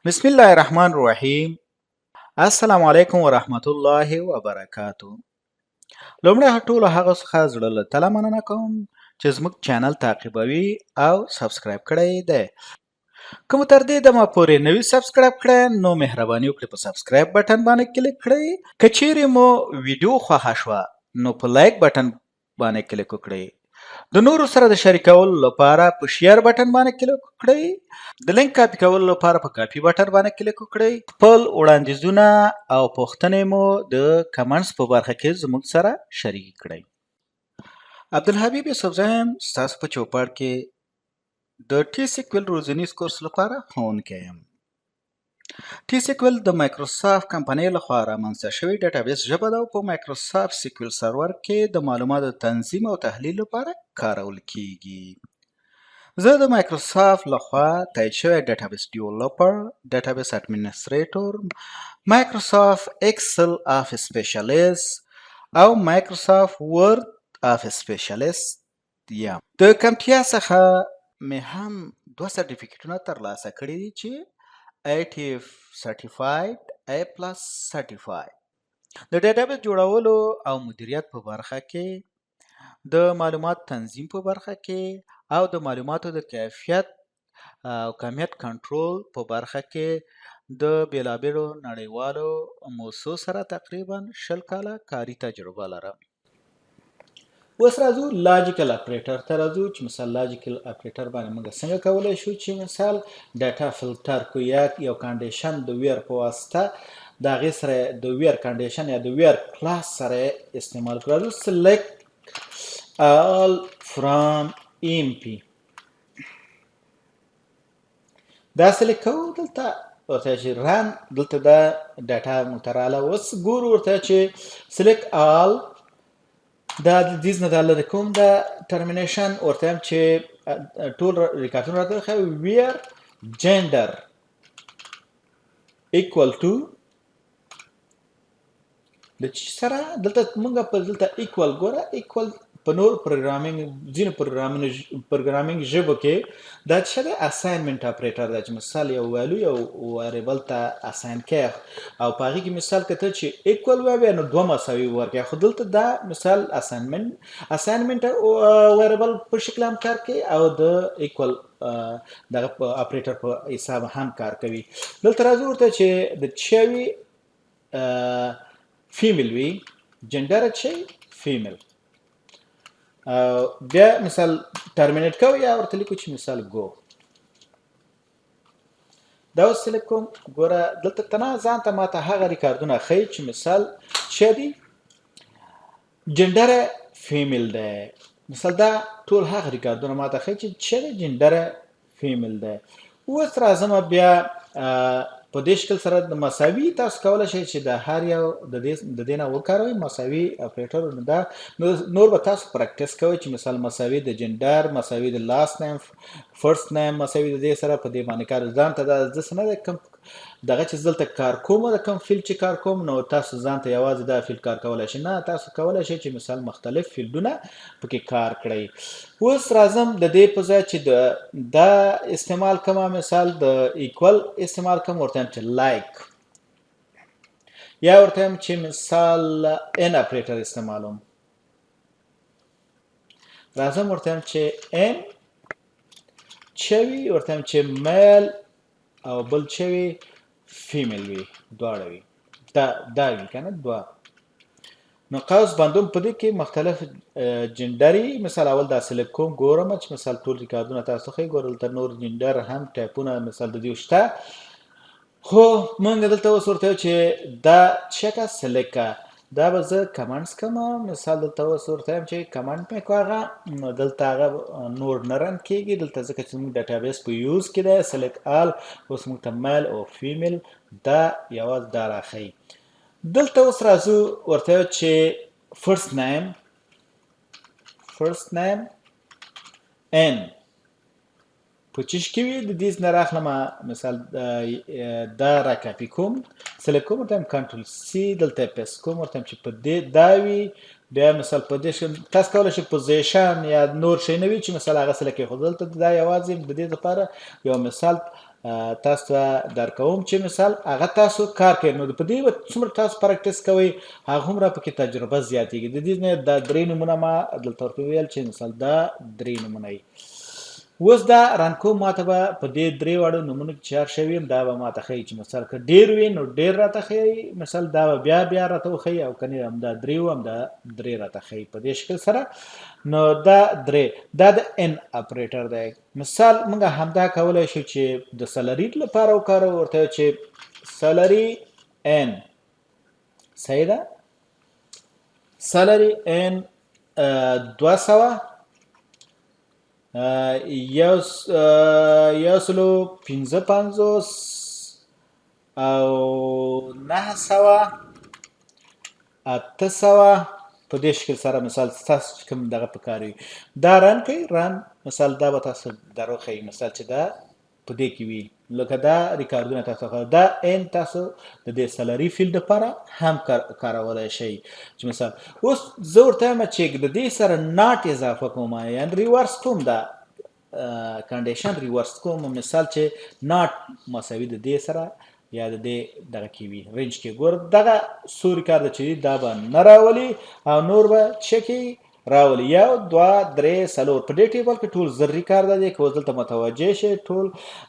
بسم الله الرحمن الرحیم. السلام علیکم ورحمت الله وبرکاتو. لومړی ټولو هغه څخه زړه له تله مننه کوم چې زموږ چینل تعقیبوي او سبسکرایب کړی دی. کوم تر دې دمه پورې نوي سبسکرایب کړئ نو مهرباني وکړئ په سبسکرایب بټن باندې کلیک کړئ. که چیرې مو ویډیو خوښه شوه نو په لایک بټن باندې کلیک وکړئ. د نورو سره د شریکولو لپاره په شیر بټن باندې کلیک وکړئ. د لینک کاپی کولو لپاره په کاپی بټن باندې کلیک وکړئ. خپل وړاندیزونه او پوښتنې مو د کمنټس په برخه کې زموږ سره شریک کړئ. عبدالحبیب یوسفزی یم، ستاسو په چوپړ کې د ټي سیکویل روزنیز کورس لپاره ښوونکی یم. ټي سیکویل د مایکروسافټ کمپنۍ لخوا رامنځته شوې ډیټابیس ژبه ده او په مایکروسافټ سیکویل سرور کې د معلوماتو تنظیم او تحلیل لپاره کارول کیږي. زه د مایکروسافټ لخوا تایید شوی ډیټابیس ډیولپر، ډیټابیس اډمنسټریټور، مایکروسافټ ایکسل آفیس سپیشلیست او مایکروسافټ ورد آفیس سپیشلیست یم. د کمپیا څخه مې هم دوه سرټیفیکیټونه ترلاسه کړي دي چې ITF سرټیفاید، A+ سرټیفاید. د ډیټابیس جوړولو او مدیریت په برخه کې، د معلومات تنظیم په برخه کې او د معلوماتو د کیفیت او کمیت کنټرول په برخه کې د بیلابیلو نړیوالو موسسو سره تقریبا 20 کاله کاري تجربه لرم. اوس راځو لاجیکل اپریټر ته راځو چې مثال لاجیکل اپریټر باندې موږ څنګه کولی شو چې مثال ډاټا فلټر کو یا یو کنډیشن د ویر په واسطه د هغې سره د ویر کنډیشن یا د ویر کلاس سره استعمال کړو. راځو سلیکټ all from empty دا سلیکټ کوو. دلته ورته چې رن دلته دا ډاټا موږ ته راغله. اوس ګورو ورته چې سلیکټ all دا د دې نه دا لرې کوم دا ټرمینیشن ورته هم چې ټول ریکارډونه راته ښایي ویر جنډر equal to د چې سره دلته موږ په دلته equal ګوره equal په نور پروګرامینګ ځینو پروګرامینګ ژبو کې دا چې د اساینمنت اپریټر دا چې مثال یو ویلو یو ویریبل ته اساین کوي او په هغې کې مثال که ته چې ایکول ووایې نو دوه مساوي ورکوي، خو دلته دا مثال اساینمنت ویریبل په شکل هم کار کوي او د ایکول دغه اپریټر په حساب هم کار کوي. دلته راځو ورته چې د چوي فیمیل وي جنډر چې فیمیل بیا مثال ترمینیټ کوو یا ورته لیکو چې مثال گو. دا اوس سلیکټ کوم. ګوره دلته تنه ځان ته ماته هغه ریکارډونه ښیي چې مثال چې دي جنډر فیمیل دی. مثال دا ټول هغه ریکارډونه ماته ښیي چې جنډر فیمیل دی. اوس راځم بیا په دې شکل سره د مساوي تاسو کولی شئ چې د هر یو د دې نه وکاروئ مساوي اپریټر. دا نور به تاسو پریکټس کوئ چې مثال مساوي د جنډر، مساوي د لاست نیم، فرست نیم مساوي د دې سره په دې باندې کار ځان ته دا زده څه نه دی کوم دغه چې دلته کار کوم د کوم فیلډ چې کار کوم نو تاسو ځان ته یوازې دا فیلډ کار کولی شئ. نه تاسو کولی شئ چې مثال مختلف فیلډونه پکې کار کړئ. اوس راځم د دې په ځای چې دا استعمال کوم مثال د ایکول استعمال کوم ورته هم چې لایک یا ورته هم چې مثال ان اپریټر استعمالوم. راځم ورته هم چې ان چوي ورته هم چې میل او بل چوي فیمیل وي دواړه وي دا وي که نه دوه. نو قوس بندوم په دې کې مختلف جنډري مثال اول دا سلیکټ کوم ګورم چې مثال ټول ریکارډونه تاسو ښیي. ګوره دلته نور جنډر هم ټایپونه مثال د دې شته، خو موږ دلته اوس ورته چې دا چکه سلیکټ دا به زه کمنټس کوم. مثال دلته اوس ورته یم چې کمنټ مې کو هغه نو دلته هغه نور نه رن کېږي دلته ځکه چې موږ ډیټابیس په یوز کې دی. سلیکټ آل اوس موږ ته میل او فیمیل دا یوازې دا راښیي. دلته اوس راځو ورته چې فرست نیم ان په چیش کې وي د دې نه راخلم مثال دا را کاپي کوم سلیکټ کوم ورته کنټرول سی دلته پیست کوم ورته چې په دې دا وي بیا مثال په دې تاسو کولی شئ پوزیشن یا نور شی نه وي چې مثال هغه سلیکټ کړئ، خو دلته دا یوازې د دې لپاره یو مثال تاسو ته درکوم چې مثال هغه تاسو کار کوئ نو په دې به څومره تاسو پریکټس کوئ هغه هومره پکې تجربه زیاتېږي. د دې نه دا درې نومونه ما دلته ورته وویل چې مثال دا درې نومونه وي. اوس دا رانکوم ماته به په دې درې واړو نومونو کې چې هر شی وي دا به ماته ښیي چې مثال که ډېر وي نو ډېر راته ښیي مثال دا به بیا راته وښیي او که نه همدا درې وو همدا درې راته ښیي په دې شکل سره. نو دا درې دا د ان اپریټر دی. مثال موږ همدا کولی شو چې د سلري لپاره وکاروو ورته چې سلري ان صحیح ده سلري ان 200 یو سلو 55 او 900 800 په دې شکل سره مثال تاسو چې کوم دغه پکار وي دا رن کوي رن مثال دا به تاسو دروخی مثال چې دا په دې کې وي لکه دا ریکارډونه تاسو خو دا ان تاسو د دې سلري فیلډ لپاره هم کارولای شئ چې مثال اوس زه ورته وایم چې د دې سره ناټ اضافه کوم یعنې ریورس کوم دا کنډیشن ریورس کوم مثال چې ناټ مساوي د دې سره یا د دې دغه کې وي رینج کې ګور دغه څو ریکارډ چې دا به نه راولي او نور به چکې راولي یو دوه درې څلور په دې ټیبل کې ټول زر ریکارډ دی که اوس دلته متوجه شئ ټول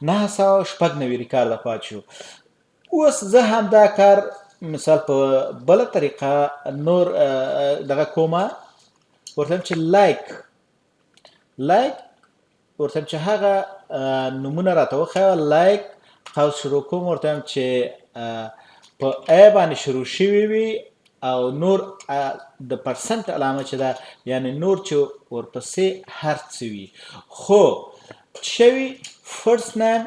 996 ریکارډ پاتې شو. اوس زه هم دا کار مثال په بله طریقه نور دغه کومه ورته چې لایک ورته چې هغه نومونه راته وښیه لایک قوس شروع کوم ورته چې په ای باندې شروع شوي وي او نور د پرسنټ علامه چې ده یعنی نور چې ورپسې هر څه وي خو شوي فرست نیم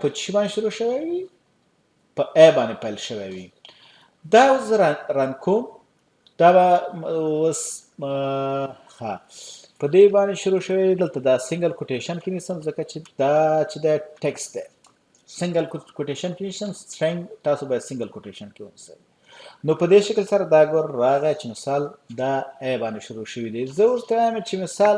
په چی باندې شروع شوی وي په ای باندې پیل شوی وي. دا اوس رن کوم دا به اوس په دې باندې شروع شوی دلته دا سنگل کوټیشن کې نیسم ځکه چې دا چې دا ټیکسټ دی سنگل کوټیشن کې نیسم سټرینګ تاسو باید سنگل کوټیشن کې ونیسئ. نو په دې شکل سره دا ګور راغی چې مثال دا ای باندې شروع شوی دی. زه ورته وایم چې مثال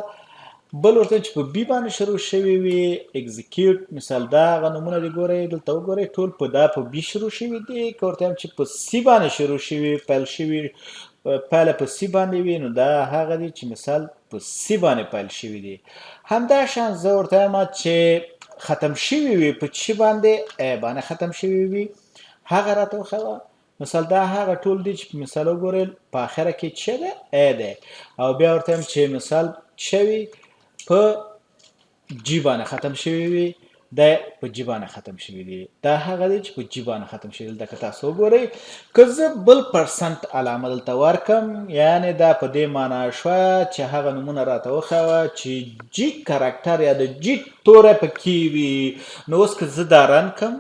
بل ورته چې په بی باندې شروع شوی وي اگزیکیوټ مثال دا هغه نومونه دي ګورئ دلته وګورئ ټول په دا په بی شروع شوي دي که ورته وایم چې په سی باندې شروع شوي پیل شوي پایله په سی باندې وي نو دا هغه دي چې مثال په سی باندې پیل شوي دي. همداشان زه ورته وایم چې ختم شوي وي په چی باندې ای باندې ختم شوي وي هغه راته وښیه مثال دا هغه ټول دي چې مثال وګورئ په اخره کې چې ده ای دی او بیا ورته وایم چې مثال شوي په جی باندې ختم شوي وي دا په جی باندې ختم شوي دي دا هغه دی چې په جی باندې ختم شوي دي. لکه تاسو وګورئ که زه بل پرسنټ علامه دلته ورکم یعنې دا په دې معنا شوه چې هغه نومونه راته وښیه چې جی کرکټر یا د جی توری پکې وي نو اوس که زه دا رن کم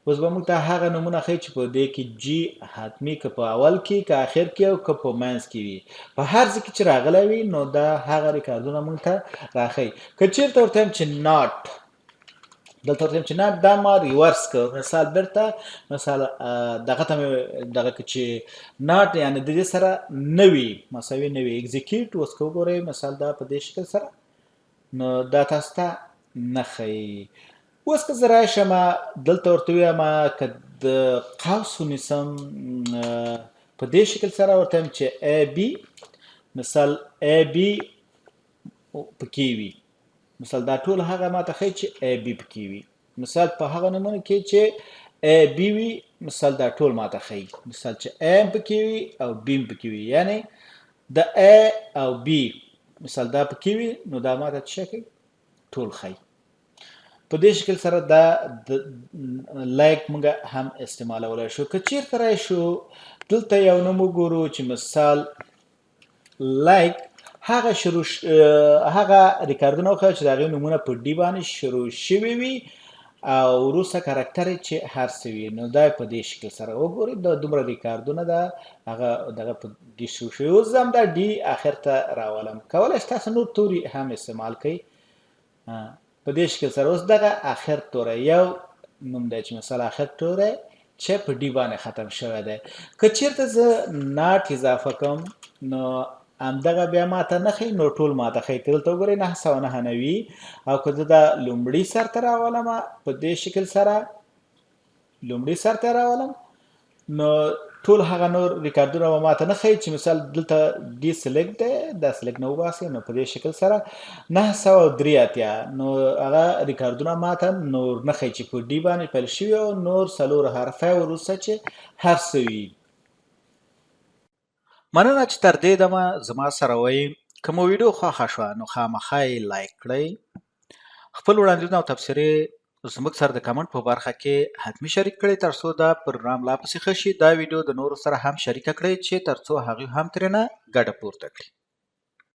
اوس به موږ ته هغه نومونه ښیي چې په دې کې جی حتمي که په اول کې که اخر کې او که په منځ کې وي په هر ځای کې چې راغلی وي نو دا هغه ریکارډونه موږ ته راښیي. که چېرته ورته وایم چې ناټ دلته ورته وایم چې ناټ دا ما ریورس کړ مثال بیرته مثال دغه ته مې دغه که چې ناټ یعنې د دې سره نه وي مساوي نه وي اګزیکیوټ اوس که وګورئ مثال دا په دې شکل سره نو دا تاسو ته نه ښیي. اوس که زه راشم دلته ورته ووایم که د قوس ونیسم په دې شکل سره ورته وایم چې ای بي مثال ای بي پکې وي مثال دا ټول هغه ماته ښیي چې ای بي پکې وي مثال په هغه نومونو کې چې ای بي وي مثال دا ټول ماته ښیي مثال چې ای هم پکې وي او بي هم پکې وي یعنې د ای او بي مثال دا پکې وي نو دا ماته څه کوي ټول ښیي. په دې شکل سره دا لایک موږ هم استعمالولی شو. که چېرته راشو دلته یو نوم وګورو چې مثال لایک هغه ریکارډونه وښیه چې د هغې نومونه په ډي باندې شروع شوي وي او وروسته کرکټر یې چې هر څه وي نو دا په دې شکل سره وګورئ دا دومره ریکارډونه ده هغه دغه په ډي شروع شوي اوس هم دا ډي آخر ته راولم کولی شئ تاسو نور توري هم استعمال کوئ په دې شکل سره. اوس دغه آخر توری یو نوم دی چې مثال آخر توری چې په ډي باندې ختم شوی دی. که چېرته زه ناټ اضافه کوم نو همدغه بیا ماته نه ښیي نو ټول ماته ښیي. که دلته وګورئ 999 او که زه دا لومړي سر ته راولم په دې شکل سره لومړي سر ته راولم نو ټول هغه نور ریکارډونه به ماته نه ښیي چې مثال دلته ډي سلیکټ دی دا سلیکټ نه وباسئ نو په دې شکل سره 983 نو هغه ریکارډونه ماته نور نه ښیي چې په ډي باندې پیل شوي او نور څلور حرفه وروسته چې هر څه وي. مننه چې تر دې دمه زما سره وئ. که مو ویډیو خوښه شوه نو خامخا یې لایک کړئ. خپل وړاندیزونه او تبصرې زموږ سره د کمنټ په برخه کې حتمي شریک کړئ ترڅو دا پروګرام لا پسې ښه شي. دا ویډیو د نورو سره هم شریکه کړئ چې ترڅو هغوی هم ترېنه ګټه پورته کړي.